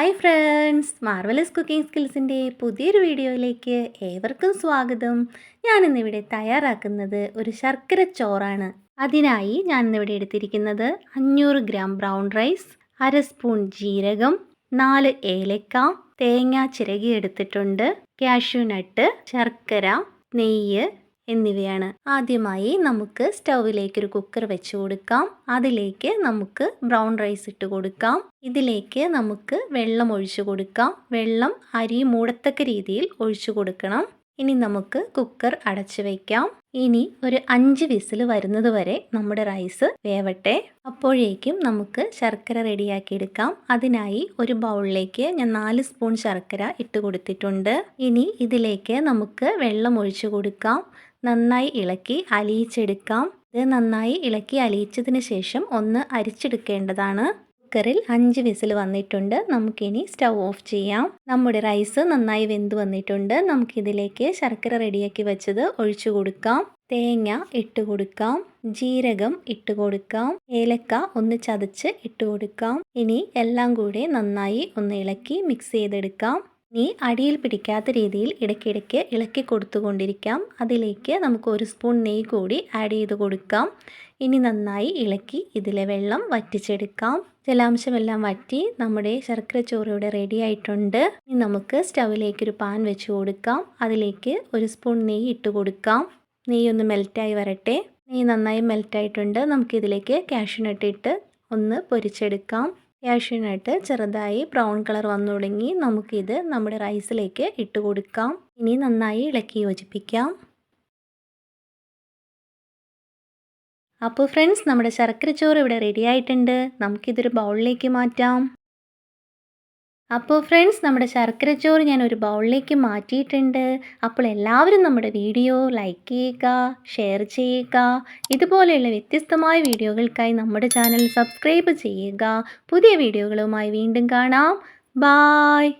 Hi friends, marvellous cooking സ്കിൽസിൻ്റെ പുതിയൊരു വീഡിയോയിലേക്ക് ഏവർക്കും സ്വാഗതം. ഞാനിന്നിവിടെ തയ്യാറാക്കുന്നത് ഒരു ശർക്കര ചോറാണ്. അതിനായി ഞാനിന്നിവിടെ എടുത്തിരിക്കുന്നത് 500 ഗ്രാം ബ്രൗൺ റൈസ്, 1/2 സ്പൂൺ ജീരകം, 4 ഏലക്ക, തേങ്ങ ചിരകി എടുത്തിട്ടുണ്ട്, കാഷ്യൂ നട്ട്, ശർക്കര, നെയ്യ് എന്നിവയാണ്. ആദ്യമായി നമുക്ക് സ്റ്റൗവിലേക്ക് ഒരു കുക്കർ വെച്ച് കൊടുക്കാം. അതിലേക്ക് നമുക്ക് ബ്രൗൺ റൈസ് ഇട്ട് കൊടുക്കാം. ഇതിലേക്ക് നമുക്ക് വെള്ളം ഒഴിച്ചു കൊടുക്കാം. വെള്ളം അരി മൂടത്തക്ക രീതിയിൽ ഒഴിച്ചു കൊടുക്കണം. ഇനി നമുക്ക് കുക്കർ അടച്ചു വയ്ക്കാം. ഇനി ഒരു 5 വിസിൽ വരുന്നത് വരെ നമ്മുടെ റൈസ് വേവട്ടെ. അപ്പോഴേക്കും നമുക്ക് ശർക്കര റെഡിയാക്കി എടുക്കാം. അതിനായി ഒരു ബൗളിലേക്ക് ഞാൻ 4 സ്പൂൺ ശർക്കര ഇട്ട് കൊടുത്തിട്ടുണ്ട്. ഇനി ഇതിലേക്ക് നമുക്ക് വെള്ളം ഒഴിച്ചു കൊടുക്കാം. നന്നായി ഇളക്കി അലിയിച്ചെടുക്കാം. ഇത് നന്നായി ഇളക്കി അലിയിച്ചതിന് ശേഷം ഒന്ന് അരിച്ചെടുക്കേണ്ടതാണ്. കുക്കറിൽ 5 വിസിൽ വന്നിട്ടുണ്ട്. നമുക്കിനി സ്റ്റൗ ഓഫ് ചെയ്യാം. നമ്മുടെ റൈസ് നന്നായി വെന്ത് വന്നിട്ടുണ്ട്. നമുക്കിതിലേക്ക് ശർക്കര റെഡിയാക്കി വെച്ചത് ഒഴിച്ചു കൊടുക്കാം. തേങ്ങ ഇട്ട് കൊടുക്കാം, ജീരകം ഇട്ട് കൊടുക്കാം, ഏലക്ക ഒന്ന് ചതച്ച് ഇട്ട് കൊടുക്കാം. ഇനി എല്ലാം കൂടെ നന്നായി ഒന്ന് ഇളക്കി മിക്സ് ചെയ്തെടുക്കാം. ഇനി അടിയിൽ പിടിക്കാത്ത രീതിയിൽ ഇടയ്ക്കിടയ്ക്ക് ഇളക്കി കൊടുത്തുകൊണ്ടിരിക്കാം. അതിലേക്ക് നമുക്ക് 1 സ്പൂൺ നെയ്യ് കൂടി ആഡ് ചെയ്ത് കൊടുക്കാം. ഇനി നന്നായി ഇളക്കി ഇതിലെ വെള്ളം വറ്റിച്ചെടുക്കാം. ജലാംശമെല്ലാം വറ്റി നമ്മുടെ ശർക്കര ചോറ് ഇവിടെ റെഡി ആയിട്ടുണ്ട്. ഇനി നമുക്ക് സ്റ്റൗവിലേക്കൊരു പാൻ വെച്ച് കൊടുക്കാം. അതിലേക്ക് 1 സ്പൂൺ നെയ്യ് ഇട്ട് കൊടുക്കാം. നെയ്യ് ഒന്ന് മെൽറ്റായി വരട്ടെ. നെയ്യ് നന്നായി മെൽറ്റായിട്ടുണ്ട്. നമുക്കിതിലേക്ക് കാഷ്യൂ നട്ട് ഇട്ട് ഒന്ന് പൊരിച്ചെടുക്കാം. കാഷ്യൂ നട്ട് ചെറുതായി ബ്രൗൺ കളർ വന്നു തുടങ്ങി. നമുക്കിത് നമ്മുടെ റൈസിലേക്ക് ഇട്ട് കൊടുക്കാം. ഇനി നന്നായി ഇളക്കി യോജിപ്പിക്കാം. അപ്പോൾ ഫ്രണ്ട്സ്, നമ്മുടെ ശർക്കര ചോറ് ഇവിടെ റെഡി ആയിട്ടുണ്ട്. നമുക്കിതൊരു ബൗളിലേക്ക് മാറ്റാം. അപ്പോൾ ഫ്രണ്ട്സ്, നമ്മുടെ ശർക്കര ചോറ് ഞാൻ ഒരു ബൗളിലേക്ക് മാറ്റിയിട്ടുണ്ട്. അപ്പോൾ എല്ലാവരും നമ്മുടെ വീഡിയോ ലൈക്ക് ചെയ്യുക, ഷെയർ ചെയ്യുക. ഇതുപോലെയുള്ള വ്യത്യസ്തമായ വീഡിയോകൾക്കായി നമ്മുടെ ചാനൽ സബ്സ്ക്രൈബ് ചെയ്യുക. പുതിയ വീഡിയോകളുമായി വീണ്ടും കാണാം. ബായ്.